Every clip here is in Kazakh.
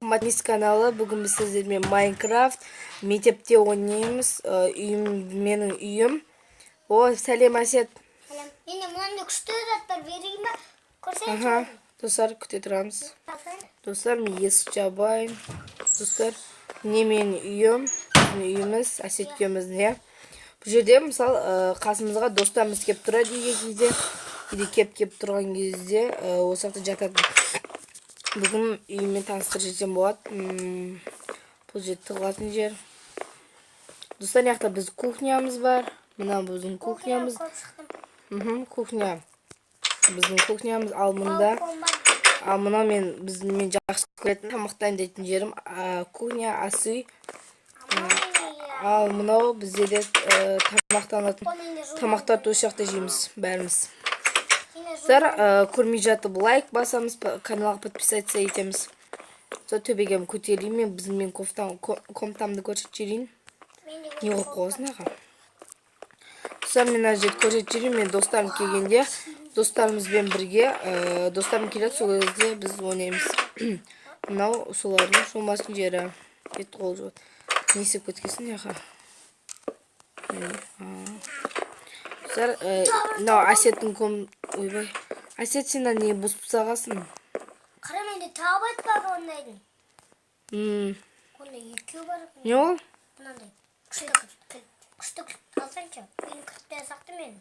Матнис каналы. Бүгін біз сіздермен Майнкрафт мектепте ойнаймыз. Менің үйім. Сәлем, Әсет. Сәлем. Енді мынандай күшті заттар берейін ба? Көрсеңіз. Достар, күте тұрамыз. Достар, мен есік жабайын. Достар, не менің үйім. Біздің үйіміз, Әсет үйімізде. Бұл жерде, мысалы, қасымызға достарымыз кеп тұрады кейде. Кейде кеп тұрған кезде осы жақта жатады. Бүгін үйімен таныстырып жетсем болады. Бұл жер тығылатын жер. Достар, яқта біз кухнямыз бар. Мына біздің кухнямыз. Кухня. Біздің кухнямыз. Ал мына мен жақсы көретін тамақтайын дейтін жерім. Кухня, асы. Ал мынау бізде де тамақтар осы жақта жейміз бәріміз. Көрмей жатып лайк басамыз, каналға подписаться етеміз. Төбеге көтерейін, мен комнатамды көрсетіп жіберейін. Не қойып қойсын аға. Мен әжет көрсетіп жіберейін, мен достарым келгенде, достарымызбен бірге, достарым келеді, сол кезде біз ойнаймыз. Мынау солардың шомасын жері. Ет қол жуат. Не есеп көткесін аға. Мынау Әсеттің ойбай. Әсет, сен не бұзып сағасың? Қара менде тағы айтпағы ондайдың. Ондай екеу бар. Не ол? Мынандай күшті алсаншы. Мен кіртті сақты мен.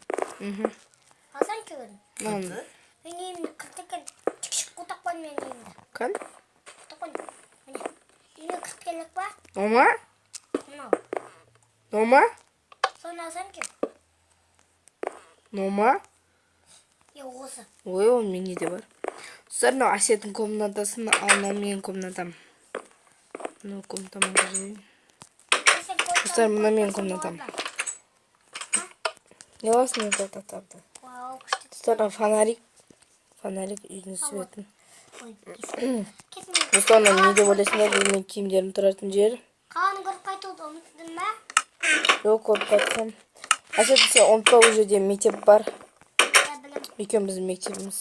Алсаншы көрін. Мынаны? Мен емді кірттікен чік құтақпан мен емді. Қан? Құтақпан. Емді кірткелік ба? Ома? Мынау. Ома? Соны алсаншы. Ома? Осы. Ой, ол менде де бар. Достар, мынау Әсеттің комнатасын, ал мынау менің комнатам. Мынау комнатама көрейін. Достар, мынау менің комнатам. Не аласың мен комнатамды? Достар, фонарик. Фонарик үйдің светін. Достар, мынау не деп ойлайсыңдар, бұл мен киімдерім тұратын жер. Қаланы көріп қайтуды ұмыттың ба? Жоқ, көріп қайтқам. Әсет, сен ұмытпа, ол жерде мектеп бар. Екен біздің мектебіміз.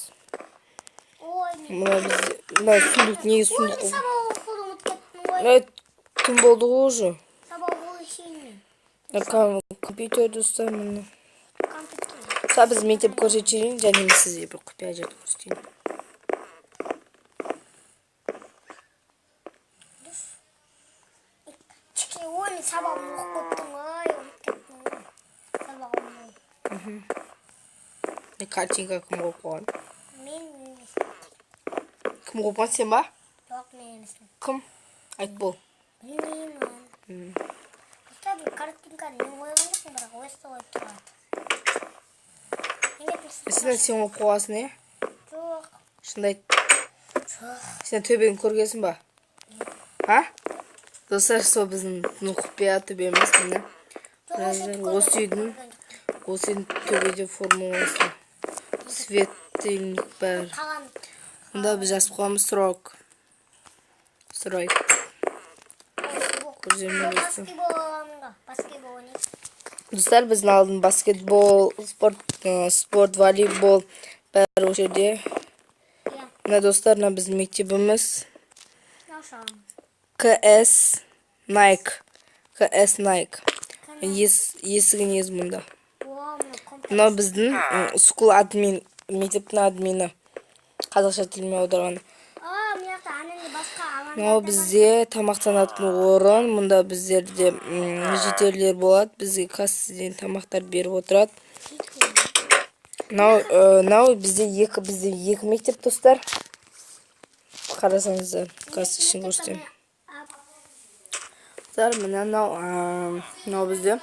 Мына сундук, неге сундук? Сабақ оқуды ұмытып кеттім ғой. Түн болды ғой уже. Сабақ оқуды шейін. Компьютер достар міне. Біз мектеп көрсетіп жіберейін, және мен сізге бір құпия жерді көрсетейін. Ой, мен сабағымды оқып кеттім ғой, ұмытып кеттім ғой. Сабағымды. Картинка кім қойып қойған? Мен емес. Кім қойып қойған, сен ба? Жоқ, мен емеспін. Кім? Айт бол. Білмеймін. Бұста бір картинканы мен қойған жоқпын, бірақ өсті қойып тұрады. Сен қойып қойғансың, е? Жоқ. Шынды айт. Жоқ. Сен төбені көргенсің ба? Ха? Достар, сол біздің құпия төбеміз, міне. Осы үйдің төбеде формуласы. Светильник бар. Онда біз жазып қоймыз срок. Срок. Достар, біздің алдын баскетбол, спорт, волейбол бәрі осы жерде. Мына достар, мына біздің мектебіміз. КС Nike. КС Nike. Есігін ез мұнда. Мына біздің скул админ, мектептің админі. Қазақша тілмен аударған. Мынау бізде тамақтанатын орын. Мұнда біздерде жетерлер болады. Бізге кассаден тамақтар беріп отырады. Мынау бізде екі мектеп достар. Қарасаңыздар, касса ішін көрсетемін. Мынау бізде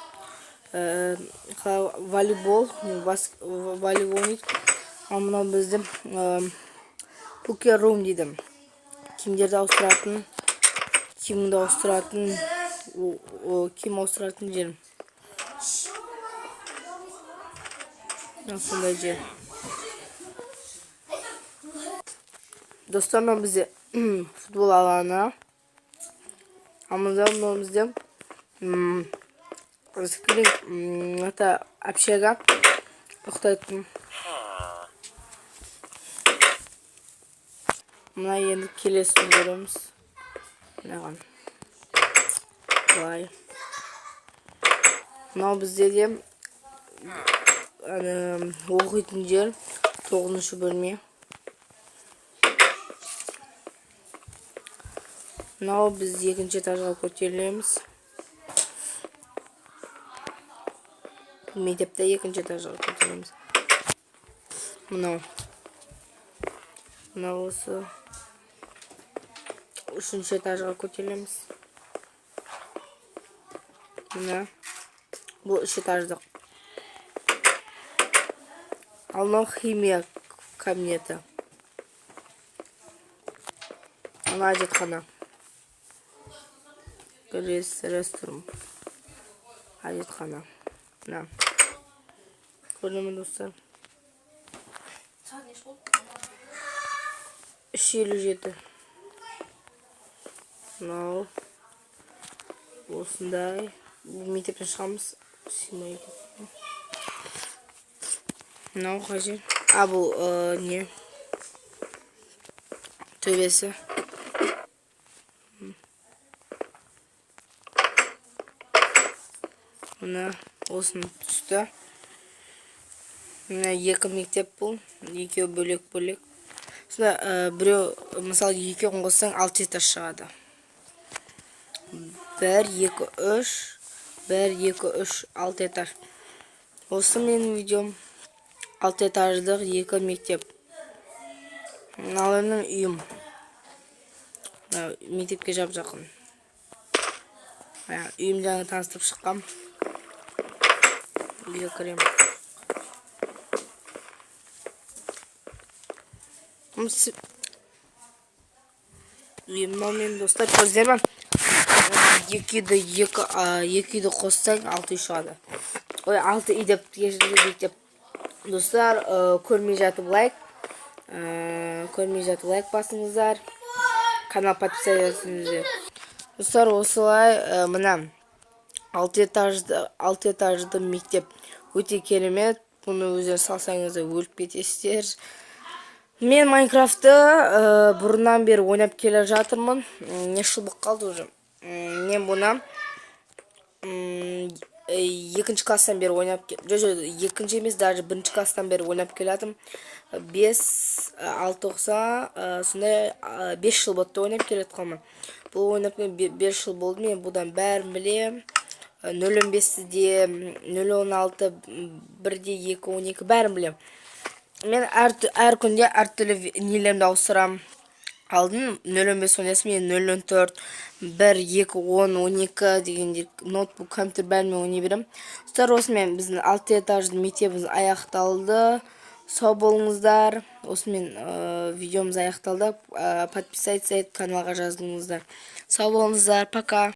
волейбол ойнайды. Ал мынау бізде покер рум дейді. Киімдерді ауыстыратын, киімді ауыстыратын, киім ауыстыратын жерім. Сондай жер. Достар, мынау бізде футбол алаңы. Мынау бізде общага ұйықтайтын. Мына енді келесін көреміз. Мынаған. Былай. Мынау бізде де оқитын жер 9-шы бөлме. Мынау біз 2-ші этажға көтерілеміз. Мектепте 2-ші этажға көтерілеміз. Мынау осы 3-ші этажға көтерілеміз. Мына бұл 3 этаждық. Ал мынау химия кабинеті. Ана әжетхана. Ресторан. Әжетхана. Мына. Көрдіңіз ме достар? 357. Мынау осындай. Мектептен шығамыз. Мынау қажет. Бұл не? Төбесі. Мына осының түсті. Мына 2 мектеп бұл. 2 бөлек-бөлек. Сонда біреу, мысалы 2 қоссаң 6 этаж шығады. 1, 2, 3, 1, 2, 3, 6 этаж. Осы менің видеом 6 этаждық 2 мектеп. Ал менің үйім. Мектепке жап-жақын. Үйім жаңа таныстырып шыққам. Үйге кірем. Үйім мен достар, көрдіңіздер ме? 2 үйді қоссаң 6 үй шығады. 6 үй деп мектеп. Достар, көрмей жатып лайк басыңыздар. Канал подписывайтесіңіздер. Достар, осылай мына 6 этажды мектеп өте керемет. Бұны өздер салсаңыздар өліп кетесіздер. Мен Майнкрафтты бұрыннан бері ойнап келе жатырмын. Не жыл болып қалды уже. Мен бұны 2-ші класстан бері ойнап келдім. Жоқ, 2-ші емес, даже 1-ші класстан бері ойнап келатым. 5-6 тоқса, сондай 5 жыл болды ойнап келет қалмын. Бұл ойнап 5 жыл болды. Мен бұдан бәрін білем. 0.15-де, 0.16, 1-де, 2, 12 бәрін білем. Мен әр күнде әртүрлі нелерімді ауыстырам. Алдын 0.15 ойнасым, мен 0.4, 1, 2, 10, 12 дегенде ноутбук, компьютер бәрімен ойнай берем. Достар, осымен біздің 6 этажды мектебіміз аяқталды. Сау болыңыздар. Осымен видеомыз аяқталды. Подписывайтесь, каналға жаздыңыздар. Сау болыңыздар. Пока.